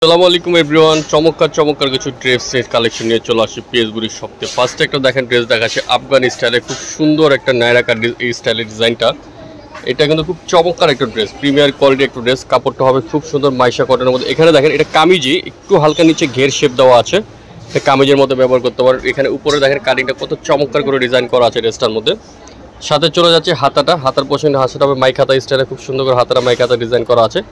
আসসালামু আলাইকুম এভরিওয়ান। চমৎকার কিছু ড্রেসের কালেকশন নিয়ে চলে আসি পিএস বুড়ির শপে। ফার্স্টে একটা দেখেন ড্রেস দেখাচ্ছে আফগান স্টাইলে, খুব সুন্দর একটা নায়রা কাট এই স্টাইলের ডিজাইনটা। এটা কিন্তু খুব চমৎকার একটা ড্রেস, প্রিমিয়ার কোয়ালিটি একটা ড্রেস। কাপড়টা হবে খুব সুন্দর মাইশা কটনের মধ্যে। এখানে দেখেন এটা কামিজি, একটু হালকা নিচে ঘের শেপ দেওয়া আছে, এটা কামিজের মধ্যে ব্যবহার করতে পারেন। এখানে উপরে দেখেন কাটিংটা কত চমৎকার করে ডিজাইন করা আছে ড্রেসটার মধ্যে। সাথে চলে যাচ্ছে হাতার পোশনে হাতাটা হবে মাইক হাতা স্টাইলে, খুব সুন্দর করে হাতাটা মাইক হাতা ডিজাইন করা আছে।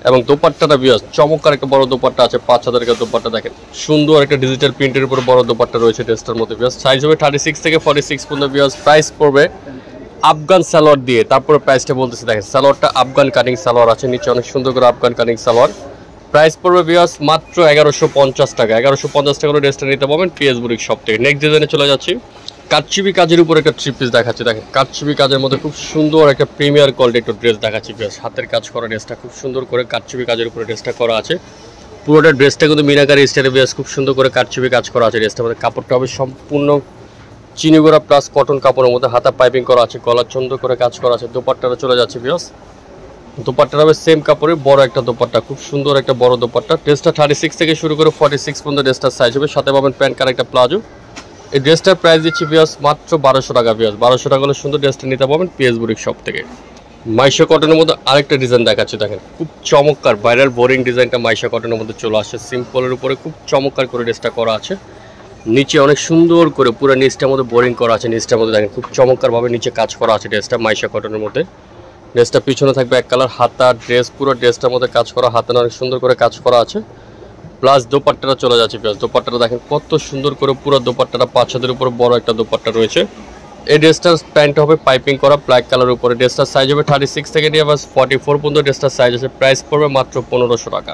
এবং দোপাট্টাটা বিয়াস চমৎকার একটা বড় দোপাট্টা আছে, 5,000 টাকার দোপাট্টা। দেখেন সুন্দর একটা ডিজিটাল প্রিন্টের উপর বড় দোপাট্টা রয়েছে ড্রেসটার মধ্যে বিয়াস। সাইজ হবে 36 থেকে 46 পর্যন্ত বিয়াস। প্রাইস পড়বে আফগান সালোয়ার দিয়ে। তারপরে প্রাইসটা বলতেছি, দেখেন সালোয়ারটা আফগান কাটিং সালোয়ার আছে, নিচে অনেক সুন্দর করে আফগান কাটিং সালোয়ার। প্রাইস পড়বে বিয়াস মাত্র 1150 টাকা। 1150 টাকা করে ড্রেসটা নিতে পারবেন পিএস বুটিক শপ থেকে। নেক্সট ডিজাইনে চলে যাচ্ছি, কাটচুপি কাজের উপর একটা থ্রি পিস দেখাচ্ছি। দেখেন কাটচুপি কাজের মধ্যে খুব সুন্দর একটা প্রিমিয়ার কোয়ালিটি একটা ড্রেস দেখাচ্ছি বিয়াস। হাতের কাজ করা ড্রেসটা খুব সুন্দর করে কাটচুপি কাজের উপরে ড্রেসটা করা আছে। পুরোটা ড্রেসটা কিন্তু মিনাকারি স্টাইলে বিয়াস, খুব সুন্দর করে কাটচুপি কাজ করা আছে ড্রেসটার মধ্যে। কাপড়টা হবে সম্পূর্ণ চিনিগোড়া প্লাস কটন কাপড়ের মধ্যে, হাতা পাইপিং করা আছে, গলার সুন্দর করে কাজ করা আছে। দোপাট্টাটা চলে যাচ্ছে বিয়াস, দোপাট্টাটা হবে সেম কাপড়ে বড় একটা দোপাট্টা, খুব সুন্দর একটা বড় দোপাট্টা। ড্রেসটা 36 থেকে শুরু করে 46 পর্যন্ত ড্রেসটার সাইজ হবে। সাথে পাবেন প্যান্ট কার একটা প্লাজো। এই ড্রেসটার প্রাইস দিচ্ছি বিয়াস মাত্র 1200 টাকা বিয়াস। 1200 টাকা হলে সুন্দর ড্রেসটা নিতে পারবেন পিএস বুটিক শপ থেকে। মাইশা কটনের মধ্যে আরেকটা ডিজাইন দেখাচ্ছে, দেখেন খুব চমৎকার ভাইরাল বোরিং ডিজাইনটা মাইশা কটনের মধ্যে চলে আসছে। সিম্পলের উপরে খুব চমৎকার করে ড্রেসটা করা আছে, নিচে অনেক সুন্দর করে পুরো নিচটার মধ্যে বোরিং করা আছে। নিচটার মধ্যে দেখেন খুব চমৎকারভাবে নিচে কাজ করা আছে ড্রেসটা মাইশা কটনের মধ্যে। ড্রেসটা পিছনে থাকবে এক কালার, হাতা ড্রেস পুরো ড্রেসটার মধ্যে কাজ করা, হাতে অনেক সুন্দর করে কাজ করা আছে। প্লাস দোপাট্টাটা চলে যাচ্ছে প্লাস দোপাট্টাটা দেখেন কত সুন্দর করে পুরো দোপাট্টাটা 5,000 উপর বড় একটা দোপাট্টা রয়েছে। এই ড্রেসটার প্যান্ট হবে পাইপিং করা ব্ল্যাক কালার উপরে। ড্রেসটার সাইজ হবে 36 থেকে নিয়ে বাস 44 পর্যন্ত ড্রেসটার সাইজ আছে। প্রাইস পড়বে মাত্র 1500 টাকা।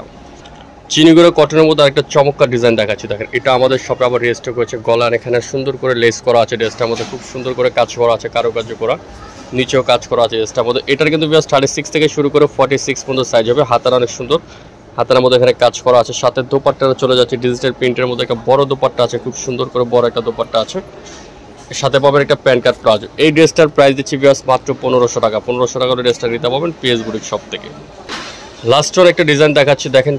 চিনিগুড়ো কটনের মধ্যে একটা চমৎকার ডিজাইন দেখাচ্ছি, দেখেন এটা আমাদের শপে আবার রেজিস্টার করেছে। গলার এখানে সুন্দর করে লেস করা আছে, ড্রেসটার মধ্যে খুব সুন্দর করে কাজ করা আছে, কারুকার্য করা, নিচেও কাজ করা আছে ড্রেসটার মধ্যে। এটার কিন্তু 36 থেকে শুরু করে 46 পর্যন্ত সাইজ হবে। হাতার অনেক সুন্দর, হাতের মধ্যে এখানে কাজ করা আছে। সাথে দোপাট্টাটা চলে যাচ্ছে ডিজিটাল প্রিন্টের মধ্যে, একটা বড় দোপাট্টা আছে, খুব সুন্দর করে বড় একটা দোপাট্টা আছে। সাথে পাবেন একটা প্যান্ট কাট প্লাজো। এই ড্রেসটার প্রাইস দিচ্ছি বিয়াস মাত্র 1500 টাকা। 1500 টাকা করে ড্রেসটা নিতে পাবেন পিএস বুটিক শপ থেকে। লাস্টের একটা ডিজাইন দেখাচ্ছি, দেখেন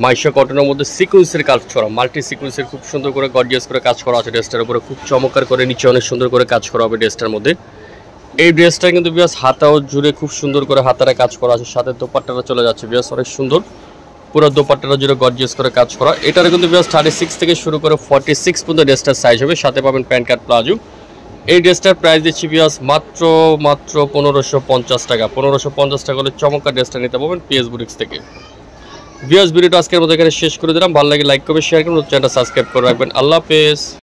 মাইশা কটনের মধ্যে সিকুয়েন্সের কাজ করা, মাল্টি সিকুয়েন্সের খুব সুন্দর করে গর্জিয়াস করে কাজ করা আছে ড্রেসটার উপরে, খুব চমৎকার করে নিচে অনেক সুন্দর করে কাজ করা হবে ড্রেসটার মধ্যে। এই ড্রেসটা কিন্তু বিয়াস হাতাও জুড়ে খুব সুন্দর করে হাতারা কাজ করা আছে। সাথে দোপাট্টাটা চলে যাচ্ছে বিয়াস অনেক সুন্দর, পুরো দোপাট্টাটা জুড়ে গর্জিয়াস করে কাজ করা। এটার কিন্তু বিয়াস 36 থেকে শুরু করে 46 পর্যন্ত ড্রেসটার সাইজ হবে। সাথে পাবেন প্যান্ট কাট প্লাজো। এই ড্রেসটার প্রাইস দিচ্ছি বিয়াস মাত্র 1550 টাকা। 1550 টাকা হলে চমৎকার ড্রেসটা নিতে পারবেন পিএস বুটিক্স থেকে। বিয়াস ভিডিওটা আজকের মতো এখানে শেষ করে দিলাম। ভালো লাগে লাইক করবেন, শেয়ার করবেন, চ্যানেলটা সাবস্ক্রাইব করে রাখবেন। আল্লাহ হাফেজ।